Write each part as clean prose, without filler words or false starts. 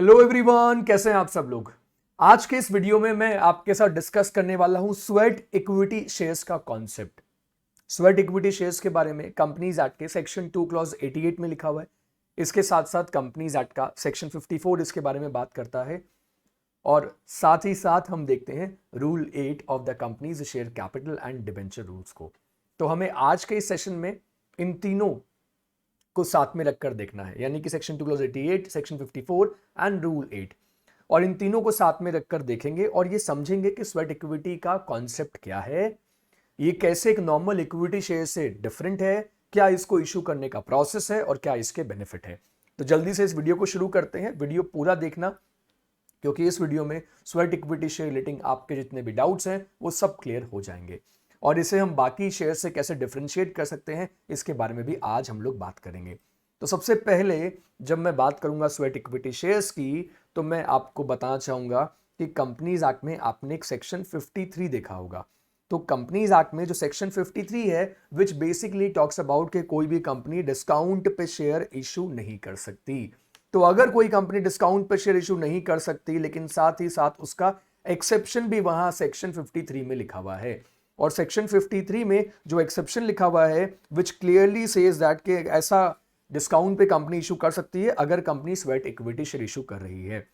Hello everyone, कैसे हैं आप सब लोग। आज के इस वीडियो में मैं आपके साथ डिस्कस करने वाला हूं स्वेट इक्विटी शेयर्स का कॉन्सेप्ट। स्वेट इक्विटी शेयर्स के बारे में कंपनीज एक्ट के सेक्शन 2 क्लॉज 88 में लिखा हुआ है। इसके साथ साथ कंपनीज एक्ट का सेक्शन 54 इसके बारे में बात करता है। और साथ ही साथ हम देखते हैं rule 8 of the companies share capital and debenture rules को। तो हमें आज के इस सेशन में इन तीनों को साथ में रखकर देखना है, यानी कि section 2 clause 88, section 54 and rule 8, और इन तीनों को साथ में रखकर देखेंगे और ये समझेंगे कि स्वेट इक्विटी का कॉन्सेप्ट क्या है, ये कैसे एक नॉर्मल इक्विटी शेयर से डिफरेंट है, क्या इसको इशू करने का प्रोसेस है और क्या इसके बेनिफिट है। तो जल्दी से इस वीडियो को शुरू करते हैं। वीडियो पूरा देखना, क्योंकि इस वीडियो में स्वेट इक्विटी शेयर रिलेटिंग आपके जितने भी डाउट्स हैं वो सब क्लियर हो जाएंगे, और इसे हम बाकी शेयर से कैसे डिफरेंशिएट कर सकते हैं इसके बारे में भी आज हम लोग बात करेंगे। तो सबसे पहले जब मैं बात करूंगा स्वेट इक्विटी शेयर्स की, तो मैं आपको बताना चाहूंगा कि कंपनीज एक्ट में आपने एक सेक्शन 53 देखा होगा। तो कंपनीज एक्ट में जो सेक्शन 53 है, विच बेसिकली टॉक्स अबाउट कि कोई भी कंपनी डिस्काउंट पे शेयर इशू नहीं कर सकती। तो अगर कोई कंपनी डिस्काउंट पे शेयर इशू नहीं कर सकती, लेकिन साथ ही साथ उसका एक्सेप्शन भी वहां सेक्शन 53 में लिखा हुआ है, और सेक्शन 53 में जो एक्सेप्शन लिखा हुआ है विच क्लियरली सेज दैट कि ऐसा डिस्काउंट पे कंपनी इशू कर सकती है अगर company sweat equity share issue कर रही है।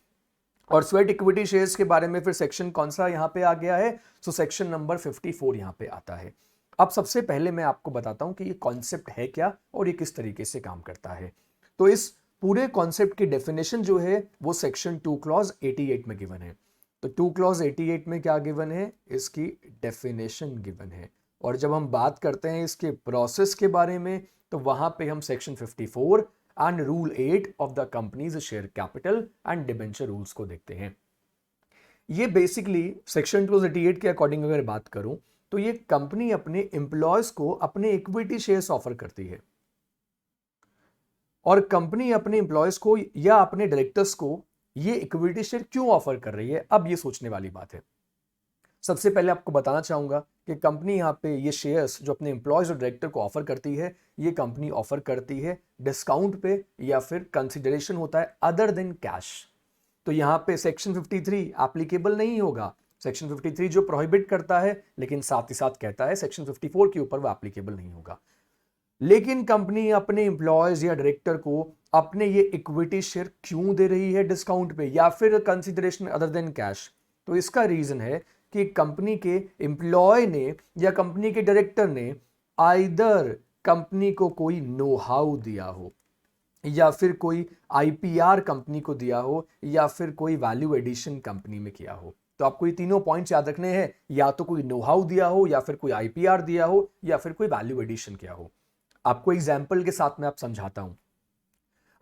और स्वेट इक्विटी शेयर्स के बारे में फिर सेक्शन कौन सा यहां पे आ गया है, सो सेक्शन नंबर 54 यहां पे आता है। अब सबसे पहले मैं आपको बताता हूं कि ये कॉन्सेप्ट है क्या और ये किस तरीके से काम करता है। तो इस पूरे कॉन्सेप्ट की डेफिनेशन जो है वो सेक्शन 2 क्लॉज 88 में गिवन है। तो 2 क्लॉज 88 में क्या गिवन है, इसकी डेफिनेशन गिवन है। और जब हम बात करते हैं इसके प्रोसेस के बारे में, तो वहां पे हम section 54 and rule 8 of the companies share capital and debenture rules को देखते हैं। ये बेसिकली सेक्शन 288 के अकॉर्डिंग अगर बात करूं, तो ये कंपनी अपने एम्प्लॉयज को अपने इक्विटी शेयर्स ऑफर करती है, और कंपनी अपने एम्प्लॉयज को या अपने डायरेक्टर्स को ये इक्विटी शेयर क्यों ऑफर कर रही है, अब ये सोचने वाली बात है। सबसे पहले आपको बताना चाहूंगा कि कंपनी यहाँ पे ये शेयर्स जो अपने एम्प्लॉयज और डायरेक्टर को ऑफर करती है, ये कंपनी ऑफर करती है डिस्काउंट पे या फिर कंसिडरेशन होता है अदर देन कैश। तो यहाँ पे सेक्शन 53 एप्लीकेबल नहीं होगा। सेक्शन 53 जो प्रोहिबिट करता है, लेकिन साथ ही साथ कहता है सेक्शन 54 के ऊपर वो एप्लीकेबल नहीं होगा। लेकिन कंपनी अपने एम्प्लॉयज या डायरेक्टर को अपने ये इक्विटी शेयर क्यों दे रही है डिस्काउंट पे या फिर कंसिडरेशन अदर देन कैश, तो इसका रीजन है कि कंपनी के एम्प्लॉय ने या कंपनी के डायरेक्टर ने आइदर कंपनी को कोई नो हाउ दिया हो, या फिर कोई आईपीआर कंपनी को दिया हो, या फिर कोई वैल्यू एडिशन कंपनी में किया हो। तो आपको ये तीनों पॉइंट्स याद रखने हैं, या तो कोई नो हाउ दिया हो, या फिर कोई आईपीआर दिया हो, या फिर कोई वैल्यू एडिशन किया हो। आपको एग्जाम्पल के साथ में आप समझाता हूं।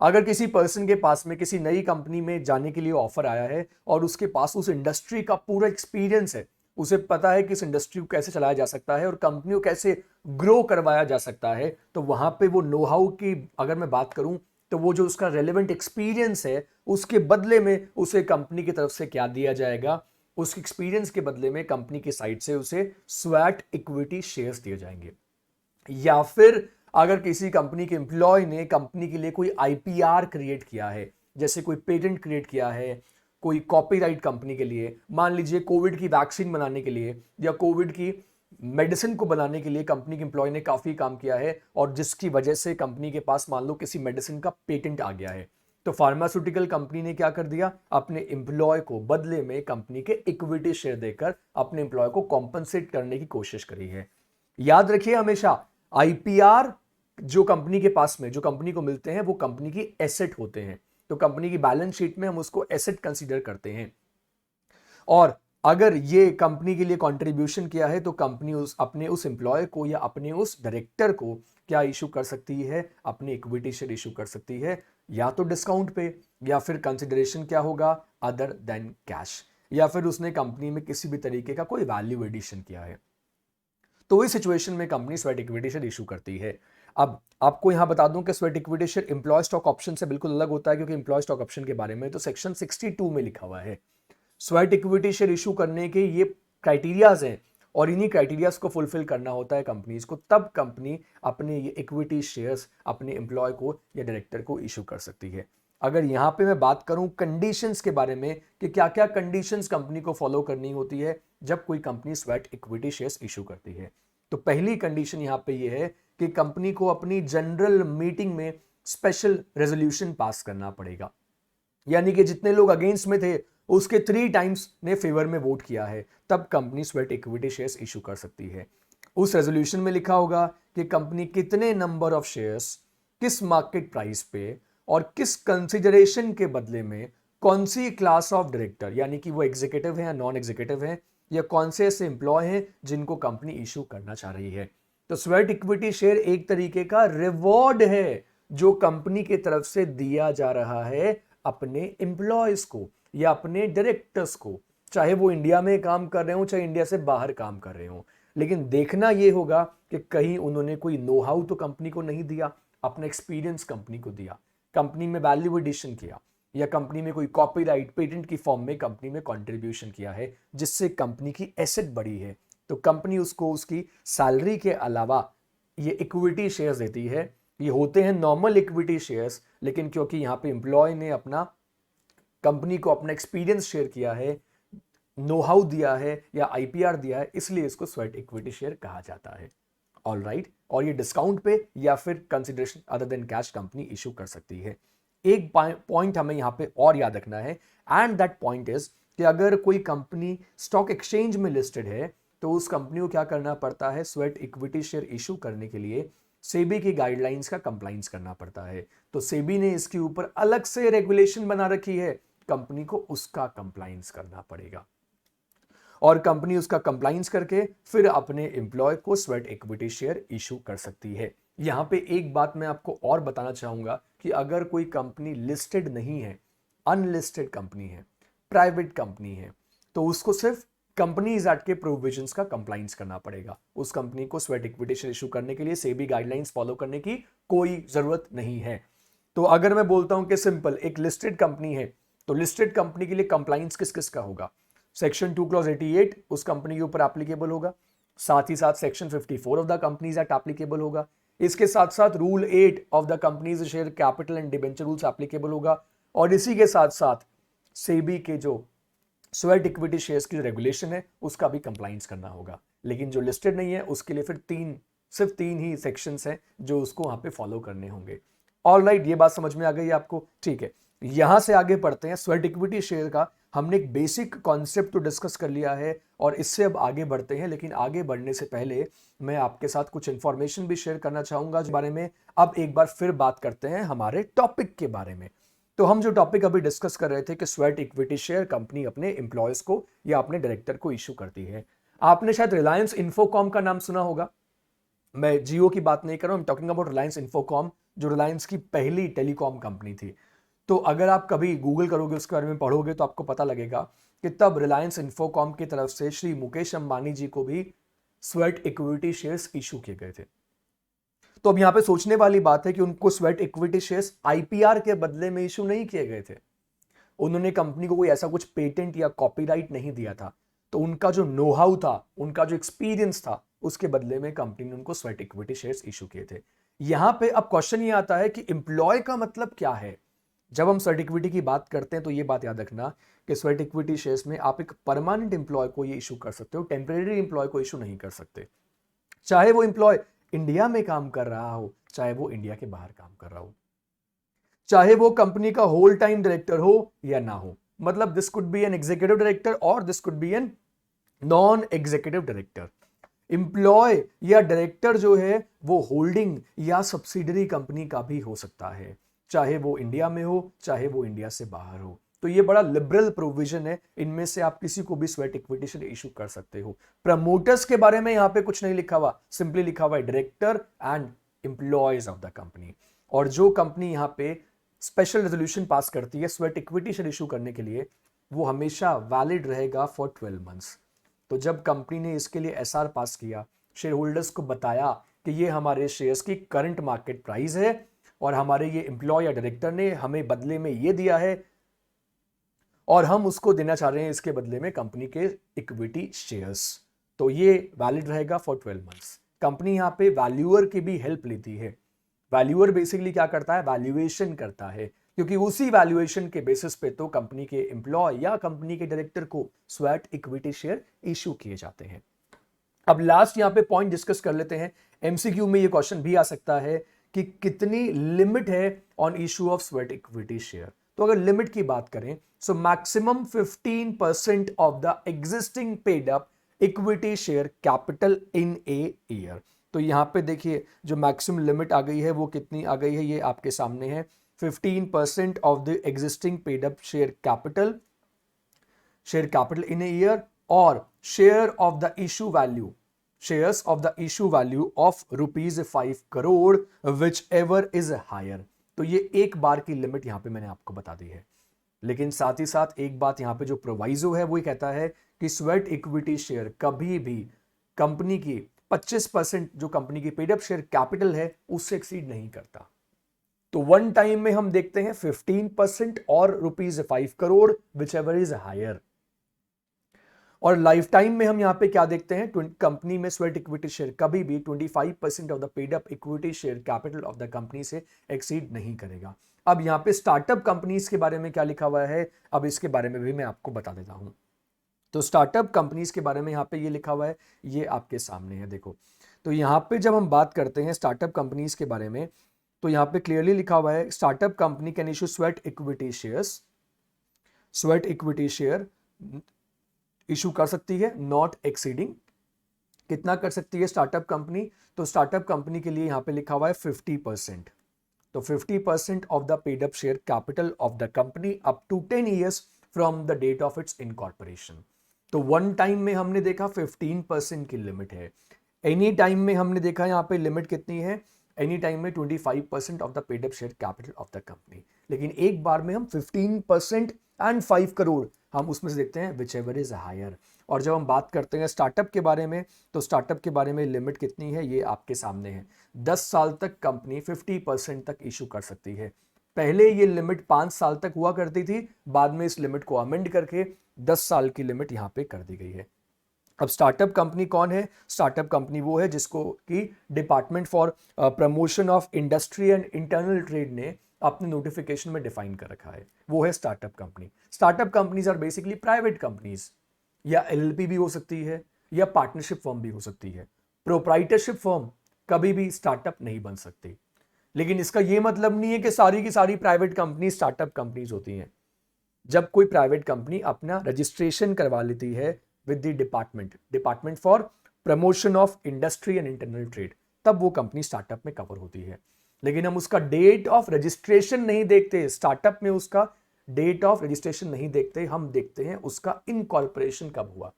अगर किसी पर्सन के पास में किसी नई कंपनी में जाने के लिए ऑफर आया है और उसके पास उस इंडस्ट्री का पूरा एक्सपीरियंस है, उसे पता है कि इस इंडस्ट्री को कैसे चलाया जा सकता है और कंपनी को कैसे ग्रो करवाया जा सकता है, तो वहां पे वो नो हाउ की अगर मैं बात करूं, तो वो जो उसका रेलेवेंट एक्सपीरियंस है उसके बदले में उसे कंपनी की तरफ से क्या दिया जाएगा, उस एक्सपीरियंस के बदले में कंपनी की साइड से उसे स्वेट इक्विटी शेयर्स दिए जाएंगे। या फिर अगर किसी कंपनी के एम्प्लॉय ने कंपनी के लिए कोई आईपीआर क्रिएट किया है, जैसे कोई पेटेंट क्रिएट किया है कोई कॉपीराइट कंपनी के लिए, मान लीजिए कोविड की वैक्सीन बनाने के लिए या कोविड की मेडिसिन को बनाने के लिए कंपनी के एम्प्लॉय ने काफी काम किया है, और जिसकी वजह से कंपनी के पास मान लो किसी मेडिसिन का पेटेंट आ गया है, तो फार्मास्यूटिकल कंपनी ने क्या कर दिया, अपने एम्प्लॉय को बदले में कंपनी के इक्विटी शेयर देकर अपने एम्प्लॉय को कॉम्पनसेट करने की कोशिश करी है। याद रखिए हमेशा, आईपीआर जो कंपनी के पास में जो कंपनी को मिलते हैं वो कंपनी की एसेट होते हैं, तो कंपनी की बैलेंस शीट में हम उसको एसेट कंसीडर करते हैं। और अगर ये कंपनी के लिए कंट्रीब्यूशन किया है, तो कंपनी अपने उस एम्प्लॉय को या अपने उस डायरेक्टर को क्या इशू कर सकती है, अपनी इक्विटी शेयर इशू कर सकती है, या तो डिस्काउंट पे, या फिर कंसिडरेशन क्या होगा, अदर देन कैश, या फिर उसने कंपनी में किसी भी तरीके का कोई वैल्यू एडिशन किया है। तो इस सिचुएशन में company sweat equity share issue करती है। अब आपको यहां बता दूं कि sweat equity share employ stock option से बिल्कुल अलग होता है, क्योंकि एम्प्लॉय स्टॉक ऑप्शन के बारे में तो सेक्शन 62 में लिखा हुआ है। स्वेट इक्विटी शेयर इशू करने के ये क्राइटेरियाज हैं, और इन्हीं क्राइटेरियाज को फुलफिल करना होता है कंपनीज को, तब कंपनी अपने ये इक्विटी शेयर्स अपने एम्प्लॉय को या डायरेक्टर को इशू कर सकती है। अगर यहां पे मैं बात करूं कंडीशंस के बारे में कि क्या क्या कंडीशंस कंपनी को फॉलो करनी होती है जब कोई company sweat equity shares issue करती है, तो पहली कंडीशन यहां पे ये है कि कंपनी को अपनी जनरल मीटिंग में स्पेशल रेजोल्यूशन पास करना पड़ेगा। यानी कि जितने लोग अगेंस्ट में थे उसके 3 टाइम्स ने फेवर में वोट किया है, तब company sweat equity shares issue कर सकती है। उस रेजोल्यूशन में लिखा होगा कि कंपनी कितने नंबर ऑफ शेयर्स, किस मार्केट प्राइस पे और किस कंसिडरेशन के बदले में कौन सी क्लास ऑफ डायरेक्टर, यानी कि वो एग्जीक्यूटिव है या नॉन एग्जीक्यूटिव है या कौन से ऐसे एम्प्लॉय हैं जिनको कंपनी इशू करना चाह रही है। तो स्वेट इक्विटी शेयर एक तरीके का रिवॉर्ड है जो कंपनी की तरफ से दिया जा रहा है अपने एम्प्लॉयज को या अपने डायरेक्टर्स को, चाहे वो इंडिया में काम कर रहे हो चाहे इंडिया से बाहर काम कर रहे हो। लेकिन देखना यह होगा कि कहीं उन्होंने कोई नो हाउ तो कंपनी को नहीं दिया, अपना एक्सपीरियंस कंपनी को दिया, कंपनी में वैल्यू एडिशन किया, या कंपनी में कोई कॉपीराइट पेटेंट की फॉर्म में कंपनी में कंट्रीब्यूशन किया है जिससे कंपनी की एसेट बढ़ी है, तो कंपनी उसको उसकी सैलरी के अलावा ये इक्विटी शेयर्स देती है। ये होते हैं नॉर्मल इक्विटी शेयर्स, लेकिन क्योंकि यहां पे एम्प्लॉय ने अपना कंपनी को अपना एक्सपीरियंस शेयर किया है, नो हाउ दिया है या आईपीआर दिया है, इसलिए इसको स्वेट इक्विटी शेयर कहा जाता है। ऑल राइट, और ये डिस्काउंट पे या फिर consideration other than cash company issue कर सकती है। एक पॉइंट हमें यहां पे और याद रखना है, एंड दैट पॉइंट इज कि अगर कोई कंपनी स्टॉक एक्सचेंज में लिस्टेड है तो उस कंपनी को क्या करना पड़ता है, स्वेट इक्विटी शेयर इशू करने के लिए सेबी की गाइडलाइंस का कंप्लाइंस करना पड़ता है। तो सेबी ने इसके ऊपर अलग से रेगुलेशन बना रखी है, कंपनी को उसका कंप्लाइंस करना पड़ेगा और कंपनी उसका कंप्लाइंस करके फिर अपने एम्प्लॉय को स्वेट इक्विटी शेयर इशू कर सकती है। यहां पे एक बात मैं आपको और बताना चाहूंगा कि अगर कोई कंपनी लिस्टेड नहीं है, अनलिस्टेड कंपनी है, प्राइवेट कंपनी है, तो उसको सिर्फ कंपनीज एक्ट के प्रोविजंस का कंप्लाइंस करना पड़ेगा। उस कंपनी को स्वेट इक्विटी शेयर इशू करने के लिए सेबी गाइडलाइंस फॉलो करने की कोई जरूरत नहीं है। तो अगर मैं बोलता हूं कि सिंपल एक लिस्टेड कंपनी है, तो लिस्टेड कंपनी के लिए कंप्लाइंस किस किस का होगा, सेक्शन 2 क्लॉज 88 उस कंपनी के ऊपर एप्लीकेबल होगा, साथ ही साथ section 54 of the companies act applicable होगा, इसके साथ साथ rule 8 of the companies share capital and debenture rules applicable होगा, और इसी के साथ साथ सेबी के जो स्वेट इक्विटी शेयर्स की रेगुलेशन है उसका भी कंप्लाइंस करना होगा। लेकिन जो लिस्टेड नहीं है उसके लिए फिर सिर्फ तीन ही सेक्शंस हैं जो उसको वहां पे फॉलो करने होंगे। ऑलराइट, ये बात समझ में आ गई आपको? ठीक है, यहां से आगे पढ़ते हैं। स्वेट इक्विटी शेयर का हमने एक बेसिक कॉन्सेप्ट तो डिस्कस कर लिया है और इससे अब आगे बढ़ते हैं, लेकिन आगे बढ़ने से पहले मैं आपके साथ कुछ इंफॉर्मेशन भी शेयर करना चाहूंगा जिस बारे में अब एक बार फिर बात करते हैं हमारे टॉपिक के बारे में। तो हम जो टॉपिक अभी डिस्कस कर रहे थे कि स्वेट इक्विटी शेयर कंपनी अपने एम्प्लॉयज को या अपने डायरेक्टर को इशू करती है। आपने शायद रिलायंस इन्फोकॉम का नाम सुना होगा। मैं जियो की बात नहीं कर रहा हूं, टॉकिंग अबाउट रिलायंस इन्फोकॉम, जो रिलायंस की पहली टेलीकॉम कंपनी थी। तो अगर आप कभी गूगल करोगे, उसके बारे में पढ़ोगे, तो आपको पता लगेगा कि तब रिलायंस इन्फोकॉम की तरफ से श्री मुकेश अंबानी जी को भी स्वेट इक्विटी शेयर्स इशू किए गए थे। तो अब यहां पे सोचने वाली बात है कि उनको स्वेट इक्विटी शेयर्स आईपीआर के बदले में इशू नहीं किए गए थे। उन्होंने कंपनी को कोई ऐसा कुछ पेटेंट या कॉपीराइट नहीं दिया था, तो उनका जो नो हाउ था, उनका जो एक्सपीरियंस था, उसके बदले में कंपनी ने उनको स्वेट इक्विटी शेयर्स इशू किए थे। यहां पे अब क्वेश्चन ये आता है कि एम्प्लॉय का मतलब क्या है। जब हम स्वेट इक्विटी की बात करते हैं तो ये बात याद रखना कि स्वेट इक्विटी शेयर्स में आप एक परमानेंट एम्प्लॉय को ये इशू कर सकते हो, टेम्परेरी एम्प्लॉय को इशू नहीं कर सकते। चाहे वो एम्प्लॉय इंडिया में काम कर रहा हो, चाहे वो इंडिया के बाहर काम कर रहा हो, चाहे वो कंपनी का होल टाइम डायरेक्टर हो या ना हो। मतलब this could be an executive director और this could be an non executive director. Employ या डायरेक्टर जो है वो होल्डिंग या सब्सिडरी कंपनी का भी हो सकता है, चाहे वो इंडिया में हो चाहे वो इंडिया से बाहर हो। तो ये बड़ा लिबरल प्रोविजन है, इनमें से आप किसी को भी स्वेट इक्विटी शेयर इशू कर सकते हो। प्रमोटर्स के बारे में यहां पे कुछ नहीं लिखा हुआ, सिंपली लिखा हुआ है director and employees of the company. और जो कंपनी यहां पे स्पेशल रेजोल्यूशन पास करती है स्वेट इक्विटी शेयर इशू करने के लिए, वो हमेशा वैलिड रहेगा फॉर 12 मंथ्स। तो जब कंपनी ने इसके लिए एसआर पास किया, शेयर होल्डर्स को बताया कि ये हमारे शेयर्स की करंट मार्केट प्राइस है और हमारे ये एम्प्लॉय या डायरेक्टर ने हमें बदले में ये दिया है और हम उसको देना चाह रहे हैं इसके बदले में कंपनी के इक्विटी शेयर्स, तो ये वैलिड रहेगा फॉर 12 मंथ्स। कंपनी यहां पे वैल्यूअर की भी हेल्प लेती है। वैल्यूअर बेसिकली क्या करता है, वैल्यूएशन करता है क्योंकि उसी वैल्यूएशन के बेसिस पे तो कंपनी के एम्प्लॉय या कंपनी के डायरेक्टर को स्वेट इक्विटी शेयर इशू किए जाते हैं। अब लास्ट यहां पे पॉइंट डिस्कस कर लेते हैं। एमसीक्यू में ये क्वेश्चन भी आ सकता है कि कितनी लिमिट है on issue of sweat equity share. तो अगर लिमिट की बात करें, so maximum 15% of the existing paid up equity share capital in a year. तो यहां पे देखिए जो मैक्सिमम लिमिट आ गई है वो कितनी आ गई है, ये आपके सामने है 15% of the existing paid up share capital in a year, और share of the issue value, shares of the issue value of ₹5 crore whichever is higher। तो ये एक बार की लिमिट यहां पे मैंने आपको बता दी है, लेकिन साथ ही साथ एक बात यहां पे जो प्रोवाइजो है वो कहता है कि स्वेट इक्विटी शेयर कभी भी कंपनी की 25% जो कंपनी की पेड अप शेयर कैपिटल है उससे एक्सीड नहीं करता। तो वन टाइम में हम देखते हैं 15% और ₹5 करोड़ whichever is higher, और लाइफ टाइम में हम यहां पे क्या देखते हैं, कंपनी में स्वेट इक्विटी शेयर कभी भी 25% of the paid up equity share capital of the company से एक्सीड नहीं करेगा। अब यहां पे स्टार्टअप कंपनीज के बारे में क्या लिखा हुआ है, अब इसके बारे में भी मैं आपको बता देता हूं। तो स्टार्टअप कंपनीज के बारे में यहां पे ये लिखा हुआ है, ये आपके सामने है, देखो। तो यहां पे जब हम बात करते हैं स्टार्टअप कंपनीज के बारे में, तो यहां पे क्लियरली लिखा हुआ है startup company can issue sweat equity share issue कर सकती है नॉट एक्सीडिंग, कितना कर सकती है स्टार्टअप कंपनी, तो स्टार्टअप कंपनी के लिए यहां पे लिखा हुआ है 50%। तो 50% of the paid up share capital of the company up to 10 years from the date of its incorporation. तो वन टाइम में हमने देखा 15% की लिमिट है, एनी टाइम में हमने देखा यहां पे लिमिट कितनी है, एनी टाइम में 25% of the paid up share capital of the company, लेकिन एक बार में हम 15% एंड 5 करोड़ हम उसमें से देखते हैं विच एवर इज हायर। और जब हम बात करते हैं स्टार्टअप के बारे में, तो स्टार्टअप के बारे में लिमिट कितनी है ये आपके सामने है, 10 साल तक कंपनी 50% तक इशू कर सकती है। पहले ये लिमिट 5 साल तक हुआ करती थी, बाद में इस लिमिट को अमेंड करके 10 साल की लिमिट यहां पे कर दी गई है। अब स्टार्टअप कंपनी कौन है, स्टार्टअप कंपनी वो है जिसको कि department for promotion of industry and internal trade ने अपने नोटिफिकेशन में डिफाइन कर रखा है, वो है startup company. Startup companies are basically private companies, या एलएलपी भी हो सकती है या पार्टनरशिप फर्म भी हो सकती है। प्रोप्राइटरशिप फर्म कभी भी स्टार्टअप नहीं बन सकती, लेकिन इसका यह मतलब नहीं है कि सारी की सारी प्राइवेट कंपनी स्टार्टअप कंपनीज होती हैं। जब कोई प्राइवेट कंपनी अपना रजिस्ट्रेशन करवा लेती है with the department for promotion of industry and internal trade, तब वो कंपनी स्टार्टअप में कवर होती है। लेकिन हम उसका डेट ऑफ रजिस्ट्रेशन नहीं देखते, स्टार्टअप में उसका डेट ऑफ रजिस्ट्रेशन नहीं देखते, हम देखते हैं उसका इनकॉर्पोरेशन कब हुआ।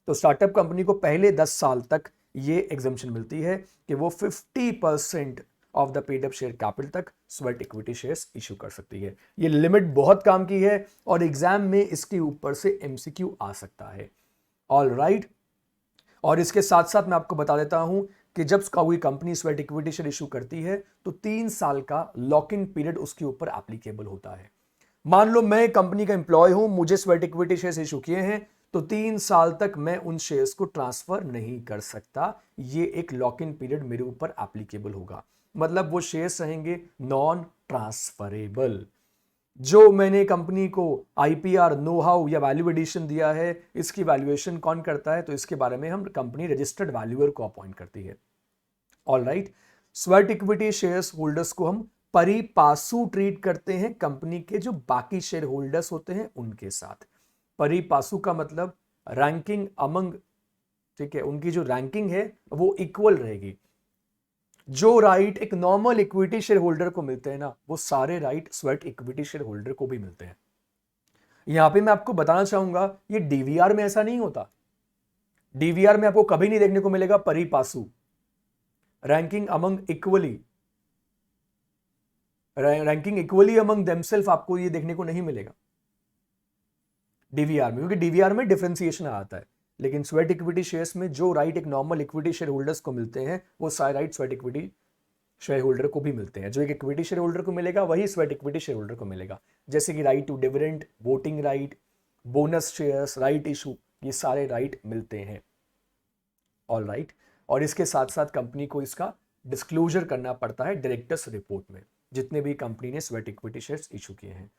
तो स्टार्टअप कंपनी को पहले 10 साल तक ये एग्जम्पशन मिलती है कि वो 50% of the paid up share capital तक स्वेट इक्विटी शेयर्स इशू कर सकती है। ये लिमिट बहुत काम की है और एग्जाम में इसके ऊपर से एमसीक्यू आ सकता है। ऑल राइट, और इसके साथ साथ मैं आपको बता देता हूं कि जब कोई company sweat equity share issue करती है तो 3 साल का लॉक इन पीरियड उसके ऊपर एप्लीकेबल होता है। मान लो मैं कंपनी का एम्प्लॉय हूं, मुझे स्वेट इक्विटी शेयर्स इशू किए हैं, तो 3 साल तक मैं उन शेयर्स को ट्रांसफर नहीं कर सकता। ये एक लॉक इन पीरियड मेरे ऊपर एप्लीकेबल होगा, मतलब वो शेयर्स रहेंगे नॉन ट्रांसफरेबल। जो मैंने कंपनी को आईपीआर, नो हाउ या वैल्यू एडिशन दिया है, इसकी वैल्यूएशन कौन करता है, तो इसके बारे में हम कंपनी रजिस्टर्ड वैल्यूअर को अपॉइंट करती है। All right, sweat equity shares holders को हम परिपासु ट्रीट करते हैं कंपनी के जो बाकी शेयर होल्डर्स होते हैं उनके साथ। परिपासु का मतलब रैंकिंग अमंग, ठीक है, उनकी जो रैंकिंग है वो इक्वल रहेगी। जो राइट एक नॉर्मल इक्विटी शेयर होल्डर को मिलते हैं ना, वो सारे right sweat equity share holder को भी मिलते हैं। यहां पे मैं आपको बताना चाहूंगा ये डीवीआर में ऐसा नहीं होता। डीवीआर में आपको कभी नहीं देखने को मिलेगा pari passu, ranking among equally, ranking equally among themself, आपको ये देखने को नहीं मिलेगा डीवीआर में, क्योंकि डीवीआर में डिफरेंशिएशन आता है। लेकिन स्वेट इक्विटी शेयर्स में जो राइट एक नॉर्मल इक्विटी शेयर होल्डर्स को मिलते हैं वो सारे right sweat equity share holder को भी मिलते हैं। जो एक इक्विटी शेयर होल्डर को मिलेगा वही स्वेट इक्विटी शेयर होल्डर को मिलेगा, जैसे कि right to dividend, voting right, bonus shares, right issue, ये सारे राइट मिलते हैं। ऑल राइट, और इसके साथ साथ कंपनी को इसका डिस्क्लोजर करना पड़ता है डायरेक्टर्स रिपोर्ट में। जितने भी कंपनी ने स्वेट इक्विटी शेयर्स इशू किए हैं।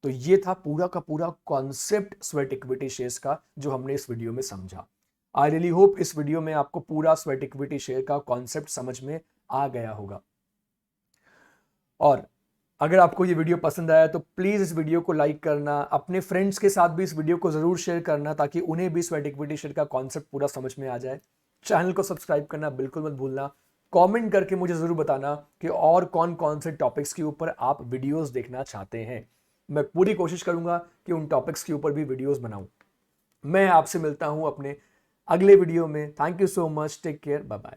तो ये था पूरा का पूरा कॉन्सेप्ट स्वेट इक्विटी शेयर्स का जो हमने इस वीडियो में समझा। आई रियली होप इस वीडियो में आपको पूरा स्वेट इक्विटी शेयर का कॉन्सेप्ट समझ में आ गया होगा। और अगर आपको ये वीडियो पसंद आया तो प्लीज़ इस वीडियो को लाइक करना, अपने फ्रेंड्स के साथ भी इस वीडियो को ज़रूर शेयर करना ताकि उन्हें भी स्वेट इक्विटी शेयर का कॉन्सेप्ट पूरा समझ में आ जाए। चैनल को सब्सक्राइब करना बिल्कुल मत भूलना। कमेंट करके मुझे ज़रूर बताना कि और कौन कौन से टॉपिक्स के ऊपर आप वीडियोस देखना चाहते हैं। मैं पूरी कोशिश करूंगा कि उन टॉपिक्स के ऊपर भी वीडियोस बनाऊं। मैं आपसे मिलता हूं अपने अगले वीडियो में। Thank you so much, take care, bye bye.